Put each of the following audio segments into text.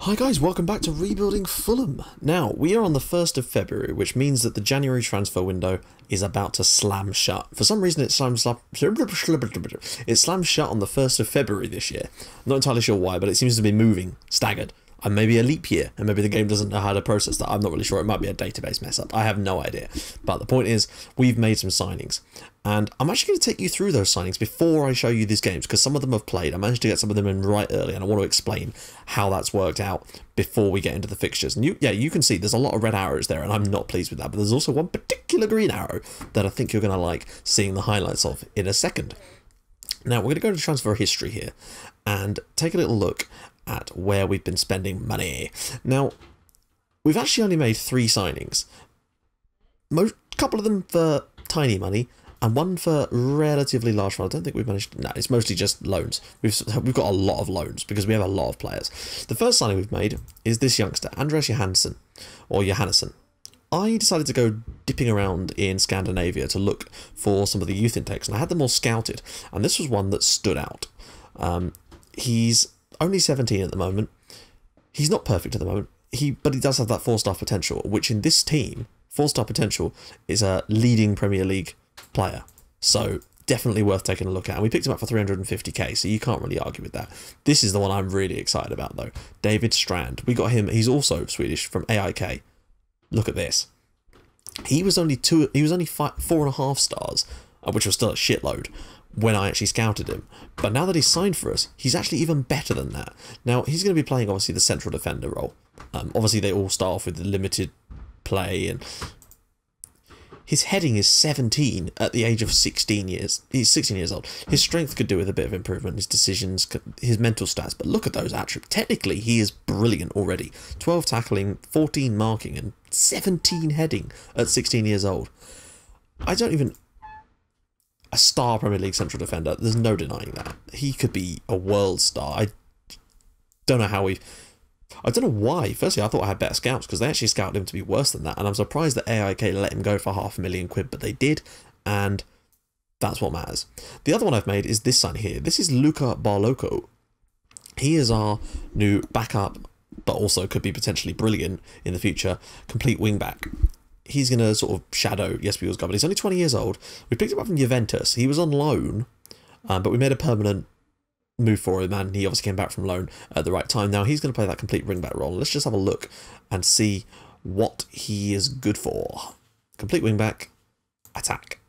Hi guys, welcome back to Rebuilding Fulham. Now, we are on the 1st of February, which means that the January transfer window is about to slam shut. For some reason it slams shut on the 1st of February this year. I'm not entirely sure why, but it seems to be moving, staggered. And maybe a leap year, and maybe the game doesn't know how to process that. I'm not really sure. It might be a database mess up. I have no idea. But the point is, we've made some signings. And I'm actually going to take you through those signings before I show you these games, because some of them have played. I managed to get some of them in right early, and I want to explain how that's worked out before we get into the fixtures. And you can see there's a lot of red arrows there, and I'm not pleased with that. But there's also one particular green arrow that I think you're going to like seeing the highlights of in a second. Now, we're going to go to transfer history here and take a little look at where we've been spending money. Now, we've actually only made 3 signings. A couple of them for tiny money, and one for relatively large fund. I don't think we've managed. No, it's mostly just loans. We've got a lot of loans because we have a lot of players. The first signing we've made is this youngster, Andreas Johannesson, or Johannesson. I decided to go dipping around in Scandinavia to look for some of the youth intakes, and I had them all scouted, and this was one that stood out. He's only 17 at the moment. He's not perfect at the moment, but he does have that 4-star potential, which in this team, 4-star potential is a leading Premier League player. So definitely worth taking a look at. And we picked him up for 350k, so you can't really argue with that. This is the one I'm really excited about, though. David Strand. We got him. He's also Swedish, from AIK. Look at this. He was only 4.5 stars, which was still a shitload when I actually scouted him. But now that he's signed for us, he's actually even better than that. Now, he's going to be playing, obviously, the central defender role. Obviously, they all start off with the limited play, and his heading is 17 at the age of 16 years. He's 16 years old. His strength could do with a bit of improvement, his decisions, his mental stats, but look at those attributes. Technically, he is brilliant already. 12 tackling, 14 marking, and 17 heading at 16 years old. A star Premier League central defender, there's no denying that. He could be a world star. I don't know why. Firstly, I thought I had better scouts, because they actually scouted him to be worse than that, and I'm surprised that AIK let him go for £500,000, but they did, and that's what matters. The other one I've made is this sign here. This is Luka Barloko. He is our new backup, but also could be potentially brilliant in the future, complete wing-back. He's going to sort of shadow Jesper Ulsgaard, but he's only 20 years old. We picked him up from Juventus. He was on loan, but we made a permanent move for him, and he obviously came back from loan at the right time. Now he's going to play that complete wing-back role. Let's just have a look and see what he is good for. Complete wing-back, attack.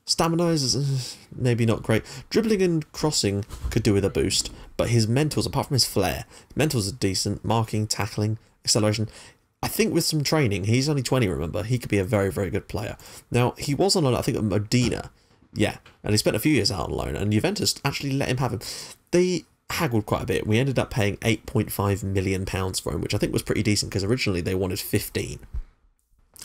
Stamina is maybe not great. Dribbling and crossing could do with a boost, but his mentals, apart from his flair, mentals are decent. Marking, tackling, acceleration. I think with some training, he's only 20, remember, he could be a very, very good player. Now, he was on loan, I think, at Modena. Yeah, and he spent a few years out on loan, and Juventus actually let him have him. They haggled quite a bit. We ended up paying £8.5 million for him, which I think was pretty decent, because originally they wanted 15.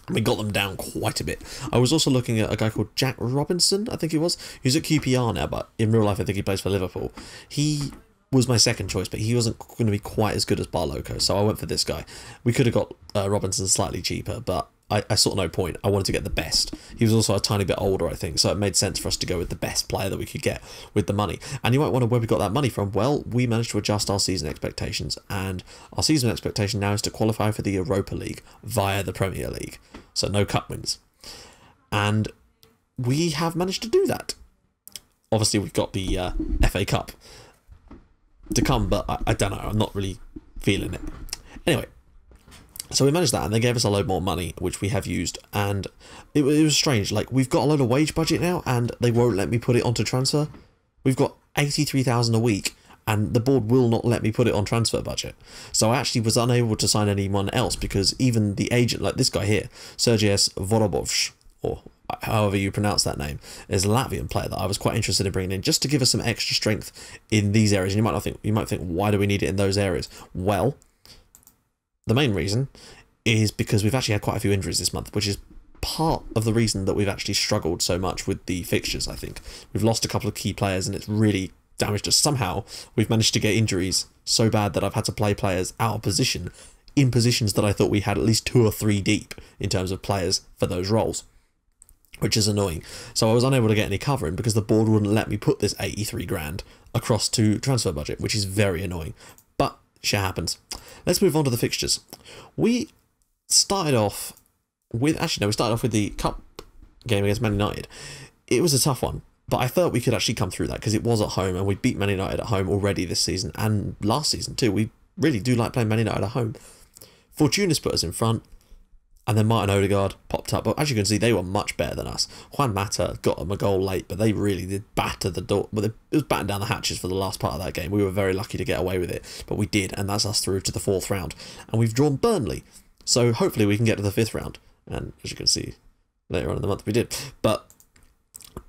And we got them down quite a bit. I was also looking at a guy called Jack Robinson, I think he was. He's at QPR now, but in real life I think he plays for Liverpool. He was my second choice, but he wasn't going to be quite as good as Barloko, so I went for this guy. We could have got Robinson slightly cheaper, but I saw no point. I wanted to get the best. He was also a tiny bit older, I think, so it made sense for us to go with the best player that we could get with the money. And you might wonder where we got that money from. Well, we managed to adjust our season expectations, and our season expectation now is to qualify for the Europa League via the Premier League, so no cup wins. And we have managed to do that. Obviously, we've got the FA Cup to come, but I don't know, I'm not really feeling it. Anyway, so we managed that, and they gave us a load more money, which we have used, and it was strange. Like, we've got a load of wage budget now, and they won't let me put it onto transfer. We've got 83,000 a week, and the board will not let me put it on transfer budget. So I actually was unable to sign anyone else, because even the agent, like this guy here, Sergius Vorobovs, or however you pronounce that name, is a Latvian player that I was quite interested in bringing in, just to give us some extra strength in these areas. And you might think, why do we need it in those areas? Well, the main reason is because we've actually had quite a few injuries this month, which is part of the reason that we've actually struggled so much with the fixtures, I think. We've lost a couple of key players, and it's really damaged us. Somehow, we've managed to get injuries so bad that I've had to play players out of position, in positions that I thought we had at least 2 or 3 deep in terms of players for those roles, which is annoying. So I was unable to get any covering because the board wouldn't let me put this 83 grand across to transfer budget, which is very annoying. But Shit happens. Let's move on to the fixtures. We started off with... Actually, no, we started off with the Cup game against Man United. It was a tough one, but I felt we could actually come through that because it was at home and we beat Man United at home already this season and last season too. We really do like playing Man United at home. Fortuna's put us in front, and then Martin Odegaard popped up. But as you can see, they were much better than us. Juan Mata got them a goal late, but they really did batter the door. Well, it was batting down the hatches for the last part of that game. We were very lucky to get away with it, but we did, and that's us through to the 4th round. And we've drawn Burnley, so hopefully we can get to the 5th round. And as you can see, later on in the month we did. But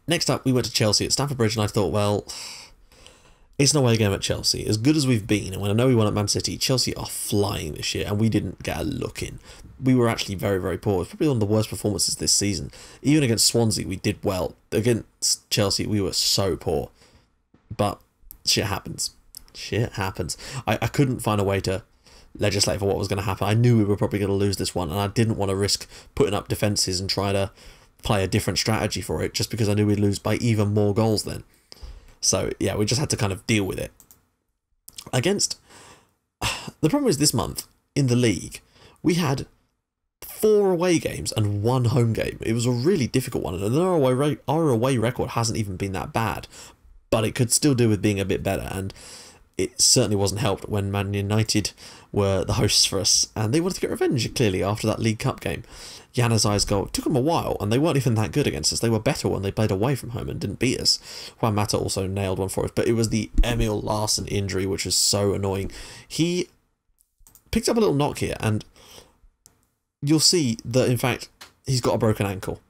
next up, we went to Chelsea at Stamford Bridge, and I thought, well, it's an away game at Chelsea. As good as we've been, and when I know we won at Man City, Chelsea are flying this year, and we didn't get a look in. We were actually very, very poor. It was probably one of the worst performances this season. Even against Swansea, we did well. Against Chelsea, we were so poor. But shit happens. Shit happens. I couldn't find a way to legislate for what was going to happen. I knew we were probably going to lose this one, and I didn't want to risk putting up defences and try to play a different strategy for it, just because I knew we'd lose by even more goals then. So, yeah, we just had to kind of deal with it. The problem is this month, in the league, we had 4 away games and 1 home game. It was a really difficult one, and our away record hasn't even been that bad, but it could still do with being a bit better, and it certainly wasn't helped when Man United were the hosts for us, and they wanted to get revenge, clearly, after that League Cup game. Januzaj's goal took them a while, and they weren't even that good against us. They were better when they played away from home and didn't beat us. Juan Mata also nailed one for us, but it was the Emil Larsen injury, which was so annoying. He picked up a little knock here, and you'll see that, in fact, he's got a broken ankle.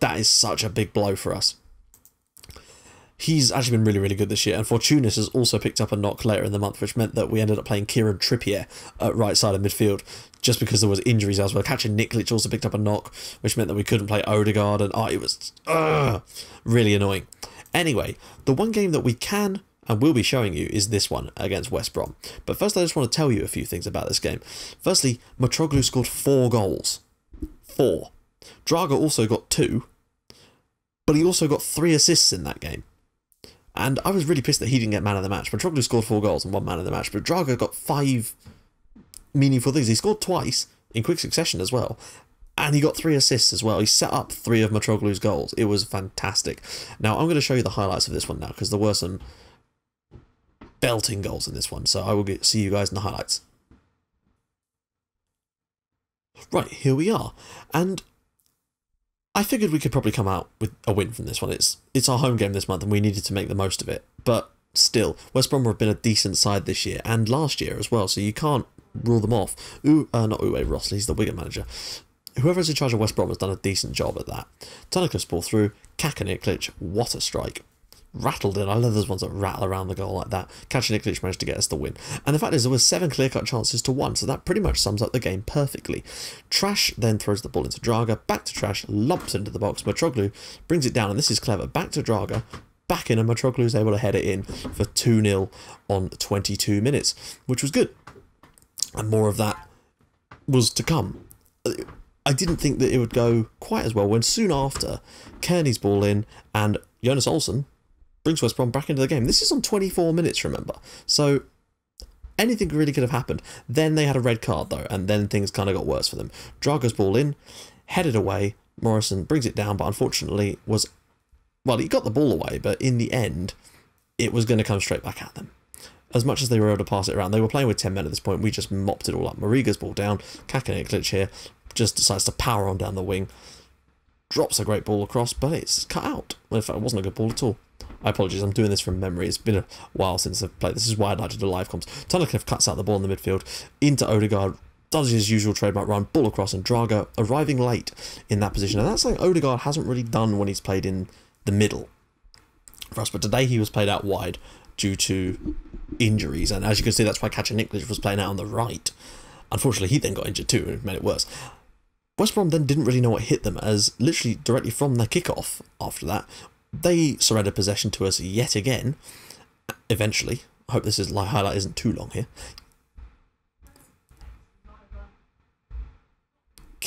That is such a big blow for us. He's actually been really, really good this year, and Fortunas has also picked up a knock later in the month, which meant that we ended up playing Kieran Trippier at right side of midfield, just because there was injuries elsewhere. Catching Niklic also picked up a knock, which meant that we couldn't play Odegaard, and it was really annoying. Anyway, the one game that we can and will be showing you is this one against West Brom. But first, I just want to tell you a few things about this game. Firstly, Mitroglou scored 4 goals. 4. Drage also got 2, but he also got 3 assists in that game. And I was really pissed that he didn't get man of the match. Mitroglou scored 4 goals and 1 man of the match, but Drage got 5 meaningful things. He scored twice in quick succession as well, and he got 3 assists as well. He set up 3 of Mitroglou's goals. It was fantastic. Now, I'm going to show you the highlights of this one now, because there were some belting goals in this one, so I will see you guys in the highlights. Right, here we are, and I figured we could probably come out with a win from this one. It's our home game this month, and we needed to make the most of it. But still, West Brom have been a decent side this year, and last year as well, so you can't rule them off. Not Uwe Rossley, he's the Wigan manager. Whoever's in charge of West Brom has done a decent job at that. Tunnicliffe's ball through, Niklic, what a strike. Rattled in. I love those ones that rattle around the goal like that. Niklic managed to get us the win. And the fact is, there were 7 clear-cut chances to 1, so that pretty much sums up the game perfectly. Trash then throws the ball into Drage, back to Trash, lumps into the box. Mitroglou brings it down, and this is clever. Back to Drage, back in, and Mitroglou's able to head it in for 2-0 on 22 minutes, which was good. And more of that was to come. I didn't think that it would go quite as well when soon after, Kearney's ball in, and Jonas Olsen brings West Brom back into the game. This is on 24 minutes, remember. So anything really could have happened. Then they had a red card, though, and then things kind of got worse for them. Drago's ball in, headed away. Morrison brings it down, but unfortunately he got the ball away, but in the end, it was going to come straight back at them. As much as they were able to pass it around, they were playing with 10 men at this point. We just mopped it all up. Mariga's ball down. Niklic here just decides to power on down the wing. Drops a great ball across, but it's cut out. Well, in fact, it wasn't a good ball at all. I apologise, I'm doing this from memory. It's been a while since I've played. This is why I'd like to do live comms. Tunnicliffe cuts out the ball in the midfield, into Odegaard, does his usual trademark run, ball across, and Drage arriving late in that position. And that's something Odegaard hasn't really done when he's played in the middle for us. But today he was played out wide due to injuries. And as you can see, that's why Niklic was playing out on the right. Unfortunately, he then got injured too, and it made it worse. West Brom then didn't really know what hit them, as literally directly from the kickoff after that, they surrendered possession to us yet again, eventually. I hope this highlight isn't too long here.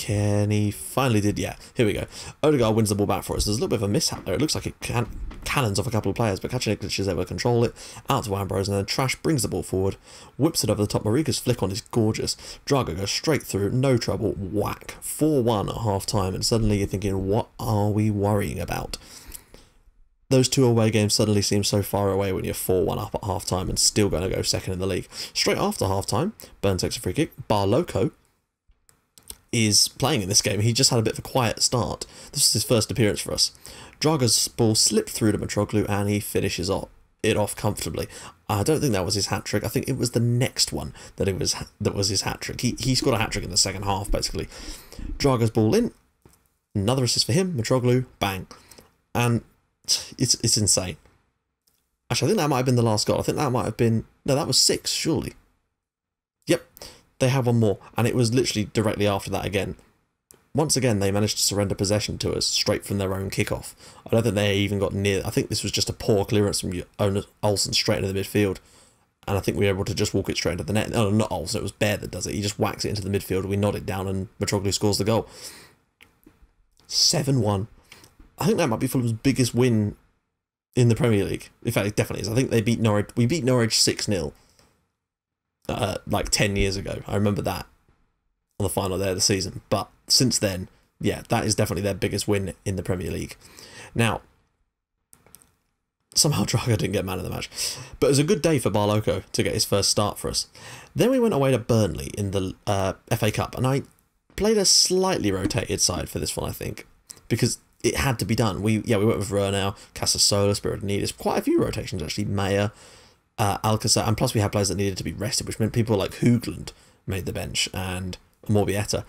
Can he finally did? Yeah, here we go. Odegaard wins the ball back for us. There's a little bit of a mishap there. It looks like it cannons off a couple of players, but Kacanik is able to control it. Out to Ambrose, and then Trash brings the ball forward, whips it over the top. Mariga's flick on is gorgeous. Drage goes straight through, no trouble. Whack. 4-1 at half time, and suddenly you're thinking, what are we worrying about? Those two away games suddenly seem so far away when you're 4-1 up at half time and still going to go second in the league. Straight after half time, Burn takes a free kick. Barloco is playing in this game. He just had a bit of a quiet start. This is his first appearance for us. Drage's ball slipped through to Mitroglou and he finishes it off comfortably. I don't think that was his hat-trick. I think it was the next one that was his hat-trick. He scored a hat-trick in the second half, basically. Drage's ball in. Another assist for him. Mitroglou, bang. And it's insane. Actually, I think that might have been the last goal. I think that might have been... No, that was 6, surely. Yep. They had one more, and it was literally directly after that again. Once again, they managed to surrender possession to us straight from their own kickoff. I don't think they even got near. I think this was just a poor clearance from Olsen straight into the midfield, and I think we were able to just walk it straight into the net. No, not Olsen, it was Bear that does it. He just whacks it into the midfield, we nod it down, and Mitroglou scores the goal. 7-1. I think that might be Fulham's biggest win in the Premier League. In fact, it definitely is. I think they beat Norwich. We beat Norwich 6-0. Like 10 years ago. I remember that on the final day of the season. But since then, yeah, that is definitely their biggest win in the Premier League. Now, somehow Drage didn't get man of the match. But it was a good day for Barloco to get his first start for us. Then we went away to Burnley in the FA Cup. And I played a slightly rotated side for this one, I think. Because it had to be done. We went with Rernau, Casasola, Spiridonidis. Quite a few rotations, actually. Mayer. Alcacer, and plus we had players that needed to be rested, which meant people like Hoogland made the bench and Morbietta.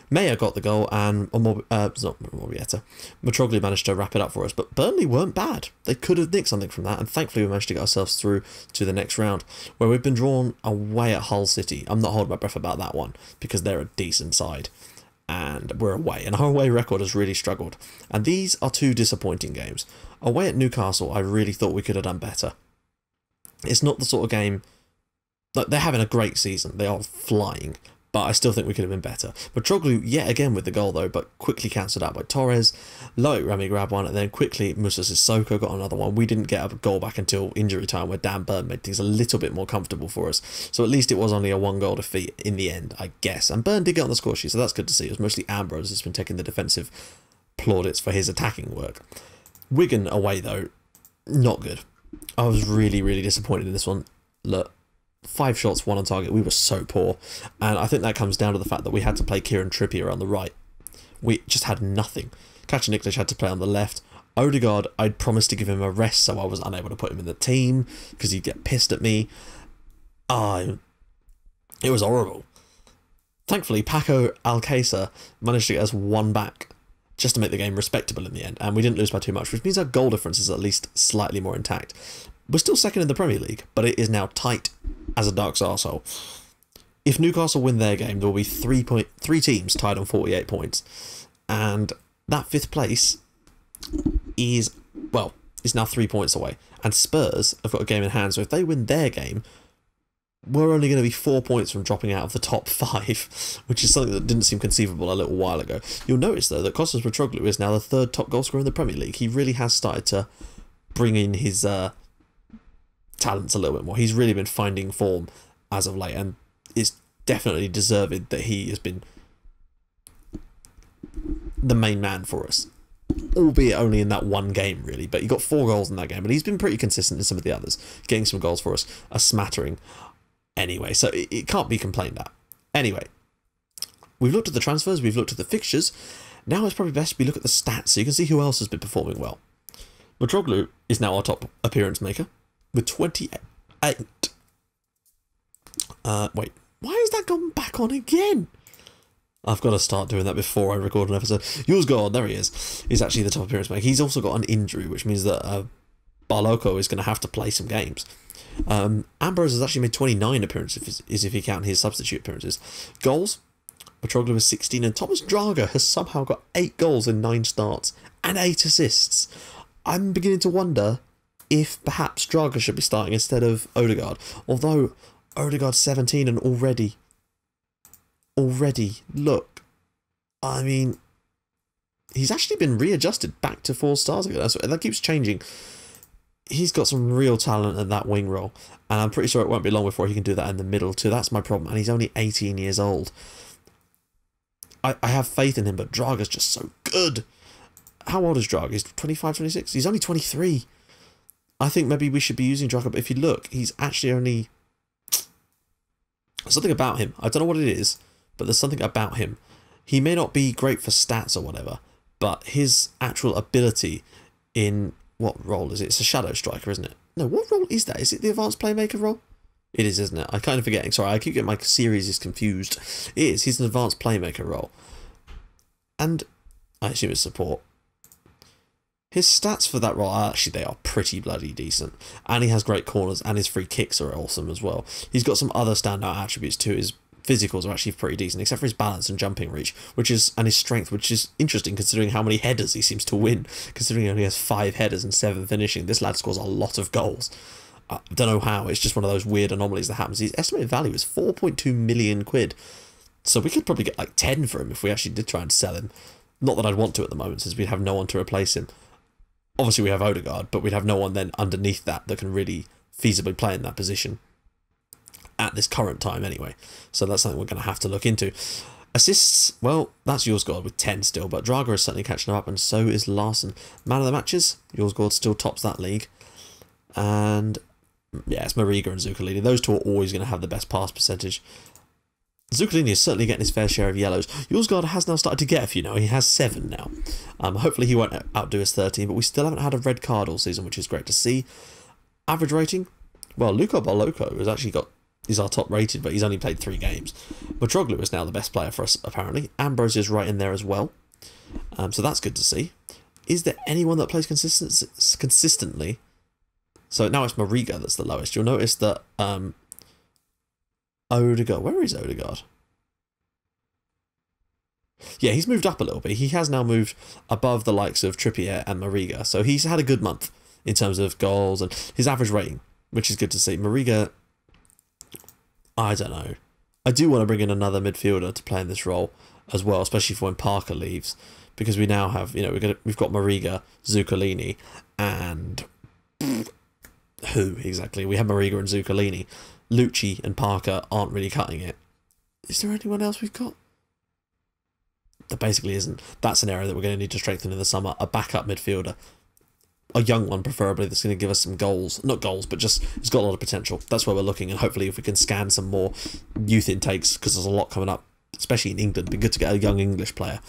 Mayer got the goal and not Morbietta. Mitroglou managed to wrap it up for us, but Burnley weren't bad. They could have nicked something from that, and thankfully we managed to get ourselves through to the next round, where we've been drawn away at Hull City. I'm not holding my breath about that one because they're a decent side, and we're away, and our away record has really struggled. And these are two disappointing games. Away at Newcastle, I really thought we could have done better. It's not the sort of game... Like, they're having a great season. They are flying. But I still think we could have been better. Mitroglou, yet again with the goal, though, but quickly cancelled out by Torres. Loic Remy grabbed one, and then quickly Moussa Sissoko got another one. We didn't get a goal back until injury time, where Dan Burn made things a little bit more comfortable for us. So at least it was only a 1-goal defeat in the end, I guess. And Burn did get on the score sheet, so that's good to see. It was mostly Ambrose who's been taking the defensive plaudits for his attacking work. Wigan away, though, not good. I was really, really disappointed in this one. Look, 5 shots, 1 on target. We were so poor. And I think that comes down to the fact that we had to play Kieran Trippier on the right. We just had nothing. Kacanik had to play on the left. Odegaard, I'd promised to give him a rest, so I was unable to put him in the team because he'd get pissed at me. It was horrible. Thankfully, Paco Alcácer managed to get us 1 back, just to make the game respectable in the end, and we didn't lose by too much, which means our goal difference is at least slightly more intact. We're still second in the Premier League, but it is now tight as a Dark's arsehole. If Newcastle win their game, there will be 3 teams tied on 48 points, and that 5th place is now 3 points away, and Spurs have got a game in hand, so if they win their game, we're only going to be 4 points from dropping out of the top 5, which is something that didn't seem conceivable a little while ago. You'll notice, though, that Kostas Mitroglou is now the 3rd top goal scorer in the Premier League. He really has started to bring in his talents a little bit more. He's really been finding form as of late, and it's definitely deserved that he has been the main man for us. Albeit only in that 1 game, really. But he got 4 goals in that game, but he's been pretty consistent in some of the others, getting some goals for us, a smattering. Anyway, so it can't be complained at. Anyway, we've looked at the transfers, we've looked at the fixtures. Now it's probably best we look at the stats so you can see who else has been performing well. Mitroglou is now our top appearance maker with 28. Wait, why has that gone back on again? I've got to start doing that before I record an episode. Yours go on, there he is. He's actually the top appearance maker. He's also got an injury, which means that Barloco is going to have to play some games. Ambrose has actually made 29 appearances, if you count his substitute appearances. Goals, Mitroglou has 16, and Thomas Drage has somehow got 8 goals in 9 starts and 8 assists. I'm beginning to wonder if perhaps Drage should be starting instead of Odegaard, although Odegaard's 17 and already, look, I mean, he's actually been readjusted back to 4 stars again. That keeps changing. He's got some real talent at that wing role, and I'm pretty sure it won't be long before he can do that in the middle too. That's my problem, and he's only 18 years old. I have faith in him, but Drage's just so good. How old is Drage? He's 25, 26? He's only 23. I think maybe we should be using Drage, but if you look, he's actually only... Something about him. I don't know what it is, but there's something about him. He may not be great for stats or whatever, but his actual ability in... What role is it? It's a shadow striker, isn't it? No, what role is that? Is it the advanced playmaker role? It is, isn't it? I'm kind of forgetting. Sorry, I keep getting my series confused. It is. He's an advanced playmaker role. And I assume it's support. His stats for that role, actually, they are pretty bloody decent. And he has great corners, and his free kicks are awesome as well. He's got some other standout attributes too. His physicals are actually pretty decent, except for his balance and jumping reach, and his strength, which is interesting considering how many headers he seems to win. Considering he only has 5 headers and 7 finishing, this lad scores a lot of goals. I don't know how, it's just one of those weird anomalies that happens. His estimated value is 4.2 million quid. So we could probably get like 10 for him if we actually did try and sell him. Not that I'd want to at the moment, since we'd have no one to replace him. Obviously we have Odegaard, but we'd have no one then underneath that can really feasibly play in that position. At this current time anyway. So that's something we're going to have to look into. Assists, well, that's Yozgård with 10 still, but Drage is certainly catching up, and so is Larsen. Man of the matches, Yozgård still tops that league. And yeah, it's Mariga and Zuccolini. Those two are always going to have the best pass percentage. Zuccolini is certainly getting his fair share of yellows. Yozgård has now started to get a few now. He has 7 now. Hopefully he won't outdo his 13, but we still haven't had a red card all season, which is great to see. Average rating? Well, Luka Barloco has actually got... He's our top rated, but he's only played 3 games. Mitroglou is now the best player for us, apparently. Ambrose is right in there as well. So that's good to see. Is there anyone that plays consistently? So now it's Mariga that's the lowest. You'll notice that Odegaard... Where is Odegaard? Yeah, he's moved up a little bit. He has now moved above the likes of Trippier and Mariga. So he's had a good month in terms of goals and his average rating, which is good to see. Mariga... I don't know. I do want to bring in another midfielder to play in this role as well, especially for when Parker leaves, because we now have, you know, we've got Mariga, Zuccolini, and who exactly? We have Mariga and Zuccolini. Lucci and Parker aren't really cutting it. Is there anyone else we've got? There basically isn't. That's an area that we're going to need to strengthen in the summer. A backup midfielder. A young one, preferably, that's going to give us some goals. Not goals, but just, it's got a lot of potential. That's where we're looking, and hopefully if we can scan some more youth intakes, because there's a lot coming up, especially in England. It'd be good to get a young English player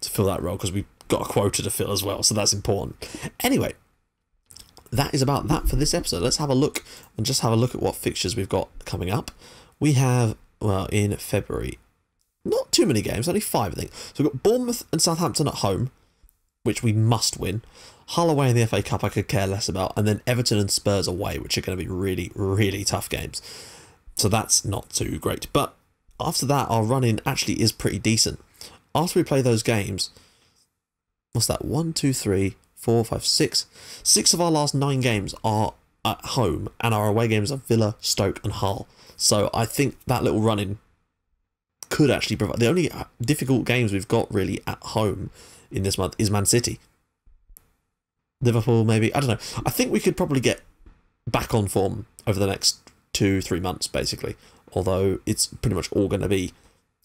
to fill that role, because we've got a quota to fill as well, so that's important. Anyway, that is about that for this episode. Let's have a look, and just have a look at what fixtures we've got coming up. We have, well, in February, not too many games, only 5, I think. So we've got Bournemouth and Southampton at home, which we must win. Hull away in the FA Cup I could care less about, and then Everton and Spurs away, which are going to be really, really tough games. So that's not too great. But after that, our run-in actually is pretty decent. After we play those games, what's that? 1, 2, 3, 4, 5, 6. 6 of our last 9 games are at home, and our away games are Villa, Stoke and Hull. So I think that little run-in could actually provide... The only difficult games we've got really at home in this month is Man City. Liverpool, maybe. I don't know. I think we could probably get back on form over the next 2-3 months, basically. Although it's pretty much all going to be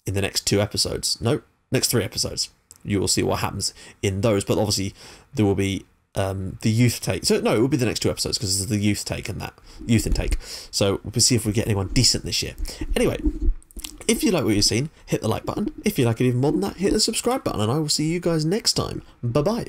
in the next 2 episodes. No, next 3 episodes. You will see what happens in those. But obviously, there will be the youth take. So, no, it will be the next 2 episodes because there's the youth take and that. Youth intake. So, we'll see if we get anyone decent this year. Anyway, if you like what you've seen, hit the like button. If you like it even more than that, hit the subscribe button. And I will see you guys next time. Bye-bye.